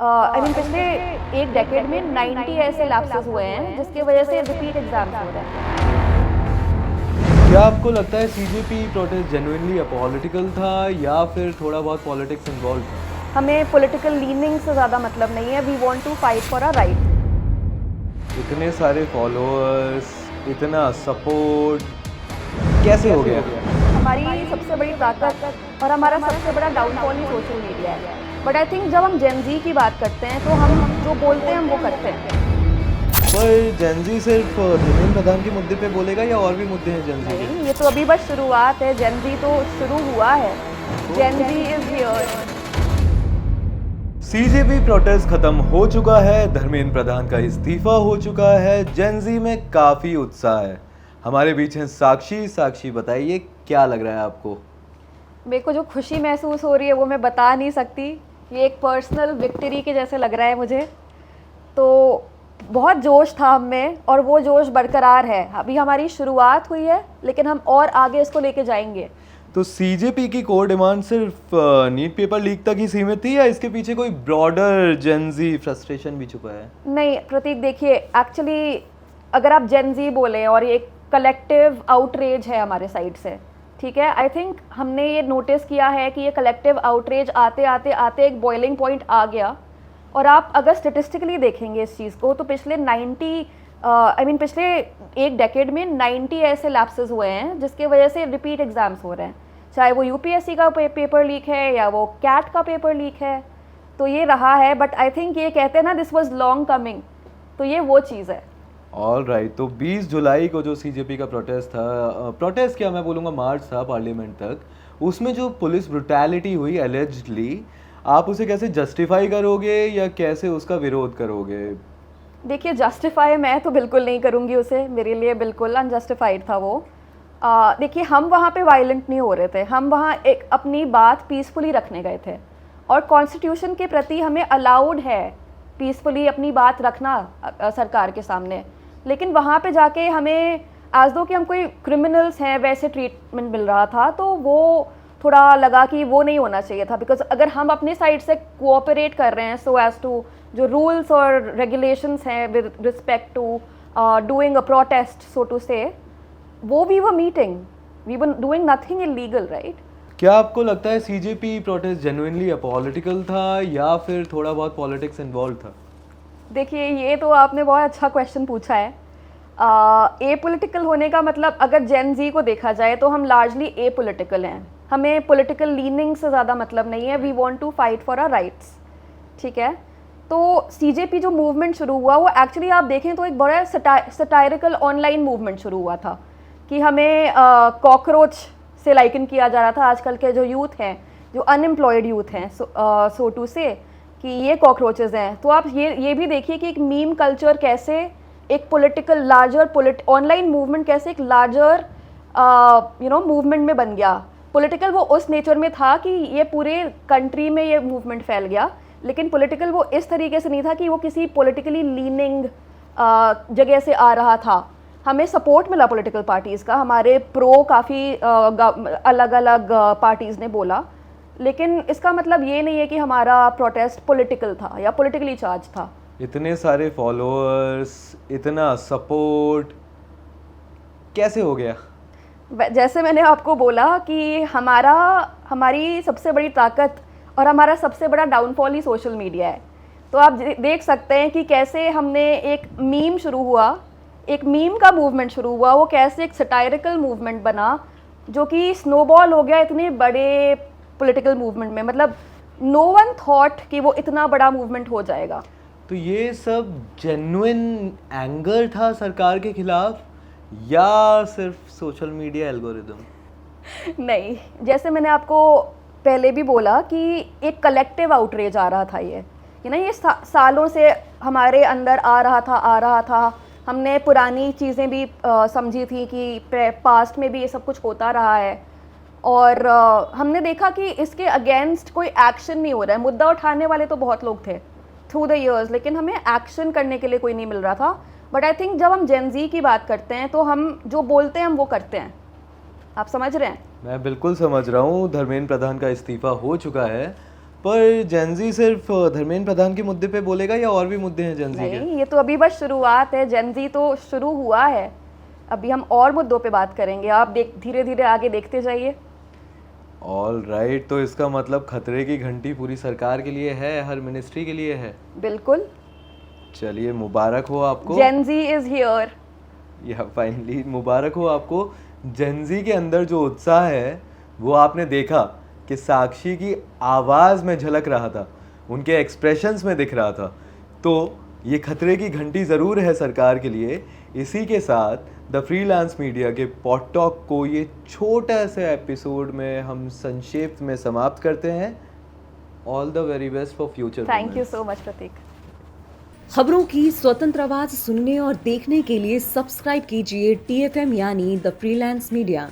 I mean पिछले एक decade में 90 ऐसे लैप्सेस हुए हैं जिसकी वजह से रिपीट एग्जाम्स हो रहे हैं। क्या आपको लगता है सीजेपी प्रोटेस्ट जेन्युइनली अपॉलिटिकल था या फिर थोड़ा बहुत पॉलिटिक्स इन्वॉल्व था? हमें पॉलिटिकल लीनिंग से ज़्यादा मतलब नहीं है। We want to fight for our right. इतने सारे फॉलोअर्स, इतना सपोर्ट कैसे हो गया? हमारी सबसे बड़ी ताकत और हमारा सबसे बड़ा डाउनफॉल ही सोशल मीडिया है। बट आई थिंक जब हम जेन ज़ी की बात करते हैं तो हम जो बोलते हैं हम वो करते हैं। पर जेनजी सिर्फ धर्मेंद्र प्रधान के मुद्दे पे बोलेगा या और भी मुद्दे हैं जेनजी के? नहीं, ये तो अभी बस शुरुआत है। जेन ज़ी तो शुरू हुआ है। जेन ज़ी इज हियर। सीजेपी प्रोटेस्ट खत्म हो चुका है, धर्मेंद्र प्रधान का इस्तीफा हो चुका है, जेनजी में काफी उत्साह है। हमारे बीच हैं साक्षी। साक्षी, बताइए क्या लग रहा है आपको? मेरे को जो खुशी महसूस हो रही है वो मैं बता नहीं सकती। ये एक पर्सनल विक्ट्री के जैसे लग रहा है मुझे। तो बहुत जोश था हम में और वो जोश बरकरार है। अभी हमारी शुरुआत हुई है लेकिन हम और आगे इसको लेके जाएंगे। तो सीजेपी की कोर डिमांड सिर्फ नीट पेपर लीक तक ही सीमित थी या इसके पीछे कोई ब्रॉडर जेनजी फ्रस्ट्रेशन भी छुपा है? नहीं प्रतीक, देखिए एक्चुअली अगर आप जेन ज़ी बोलें और ये कलेक्टिव आउटरेज है हमारे साइड से, ठीक है। आई थिंक हमने ये नोटिस किया है कि ये कलेक्टिव आउटरेज आते आते आते एक बॉइलिंग पॉइंट आ गया। और आप अगर स्टेटिस्टिकली देखेंगे इस चीज़ को तो पिछले पिछले एक डेकेड में 90 ऐसे लैप्सेस हुए हैं जिसकी वजह से रिपीट एग्जाम्स हो रहे हैं। चाहे वो यूपीएससी का पेपर लीक है या वो कैट का पेपर लीक है, तो ये रहा है। बट आई थिंक ये कहते हैं ना, दिस वाज लॉन्ग कमिंग, तो ये वो चीज़ है। ऑल राइट, तो 20 जुलाई को जो सीजेपी का प्रोटेस्ट था, प्रोटेस्ट क्या मैं बोलूँगा, मार्च था पार्लियामेंट तक, उसमें जो पुलिस ब्रुटैलिटी हुई एलिजिडली, आप उसे कैसे जस्टिफाई करोगे या कैसे उसका विरोध करोगे? देखिए, जस्टिफाई मैं तो बिल्कुल नहीं करूँगी उसे। मेरे लिए बिल्कुल अनजस्टिफाइड था वो। देखिए, हम वहाँ पे वायलेंट नहीं हो रहे थे। हम वहाँ एक अपनी बात पीसफुली रखने गए थे और कॉन्स्टिट्यूशन के प्रति हमें अलाउड है पीसफुली अपनी बात रखना सरकार के सामने। लेकिन वहाँ पे जाके हमें एज दो कि हम कोई क्रिमिनल्स हैं वैसे ट्रीटमेंट मिल रहा था, तो वो थोड़ा लगा कि वो नहीं होना चाहिए था। बिकॉज अगर हम अपनी साइड से कोऑपरेट कर रहे हैं सो एज टू जो रूल्स और रेगुलेशंस हैं with respect to doing a protest, so to say, वो we were meeting, we were doing nothing illegal, right? क्या आपको लगता है सीजेपी प्रोटेस्ट जेन्युइनली अपॉलिटिकल था या फिर थोड़ा बहुत पॉलिटिक्स इन्वॉल्व था? देखिए, ये तो आपने बहुत अच्छा क्वेश्चन पूछा है। ए पॉलिटिकल होने का मतलब, अगर जेन ज़ी को देखा जाए तो हम लार्जली ए पॉलिटिकल हैं। हमें पॉलिटिकल लीनिंग से ज़्यादा मतलब नहीं है। We want to fight for our rights, ठीक है। तो सीजेपी जो मूवमेंट शुरू हुआ वो एक्चुअली आप देखें तो एक बड़ा सटायरिकल ऑनलाइन मूवमेंट शुरू हुआ था कि हमें कॉकरोच से लाइकन किया जा रहा था। आजकल के जो यूथ हैं, जो अनएम्प्लॉयड यूथ हैं, सो टू से, कि ये कॉकरोचेस हैं। तो आप ये भी देखिए कि एक मीम कल्चर कैसे एक पॉलिटिकल लार्जर ऑनलाइन मूवमेंट कैसे एक लार्जर मूवमेंट में बन गया। पॉलिटिकल वो उस नेचर में था कि ये पूरे कंट्री में ये मूवमेंट फैल गया, लेकिन पॉलिटिकल वो इस तरीके से नहीं था कि वो किसी पॉलिटिकली लीनिंग जगह से आ रहा था। हमें सपोर्ट मिला पॉलिटिकल पार्टीज़ का, हमारे प्रो काफ़ी अलग अलग पार्टीज़ ने बोला, लेकिन इसका मतलब ये नहीं है कि हमारा प्रोटेस्ट पॉलिटिकल था या पॉलिटिकली चार्ज था। इतने सारे फॉलोअर्स, इतना सपोर्ट कैसे हो गया? जैसे मैंने आपको बोला कि हमारी सबसे बड़ी ताकत और हमारा सबसे बड़ा डाउनफॉल ही सोशल मीडिया है। तो आप देख सकते हैं कि कैसे हमने एक मीम शुरू हुआ, एक मीम का मूवमेंट शुरू हुआ, वो कैसे एक सटायरिकल मूवमेंट बना जो कि स्नोबॉल हो गया इतने बड़े पॉलिटिकल मूवमेंट में। मतलब नो वन थॉट कि वो इतना बड़ा मूवमेंट हो जाएगा। तो ये सब जेन्युइन एंगर था सरकार के खिलाफ या सिर्फ सोशल मीडिया एल्गोरिदम? नहीं, जैसे मैंने आपको पहले भी बोला कि एक कलेक्टिव आउटरेज आ रहा था। ये ये सालों से हमारे अंदर आ रहा था। हमने पुरानी चीज़ें भी समझी थी कि पास्ट में भी ये सब कुछ होता रहा है, और हमने देखा कि इसके अगेंस्ट कोई एक्शन नहीं हो रहा है। मुद्दा उठाने वाले तो बहुत लोग थे थ्रू द ईयर्स, लेकिन हमें एक्शन करने के लिए कोई नहीं मिल रहा था। बट आई थिंक जब हम जेन ज़ी की बात करते हैं तो हम जो बोलते हैं हम वो करते हैं। आप समझ रहे हैं? मैं बिल्कुल समझ रहा हूँ। धर्मेंद्र प्रधान का इस्तीफा हो चुका है, पर जेनजी सिर्फ धर्मेंद्र प्रधान के मुद्दे पे बोलेगा या और भी मुद्दे हैं जेनजी के? नहीं, ये तो अभी बस शुरुआत है, जेनजी तो शुरू हुआ है, अभी हम और मुद्दों पे बात करेंगे, आप धीरे धीरे आगे देखते जाइए। ऑल राइट, तो इसका मतलब खतरे की घंटी पूरी सरकार के लिए है, हर मिनिस्ट्री के लिए है। बिल्कुल। चलिए मुबारक हो आपको। Gen Z is here. या फाइनली मुबारक हो आपको। जेनजी के अंदर जो उत्साह है वो आपने देखा कि साक्षी की आवाज़ में झलक रहा था, उनके एक्सप्रेशंस में दिख रहा था। तो ये खतरे की घंटी ज़रूर है सरकार के लिए। इसी के साथ द फ्रीलांस मीडिया के पॉट टॉक को ये छोटा सा एपिसोड में हम संक्षेप में समाप्त करते हैं। All the very best for future. Thank you so much Prateek. खबरों की स्वतंत्र आवाज सुनने और देखने के लिए सब्सक्राइब कीजिए TFM यानी द फ्रीलांस मीडिया।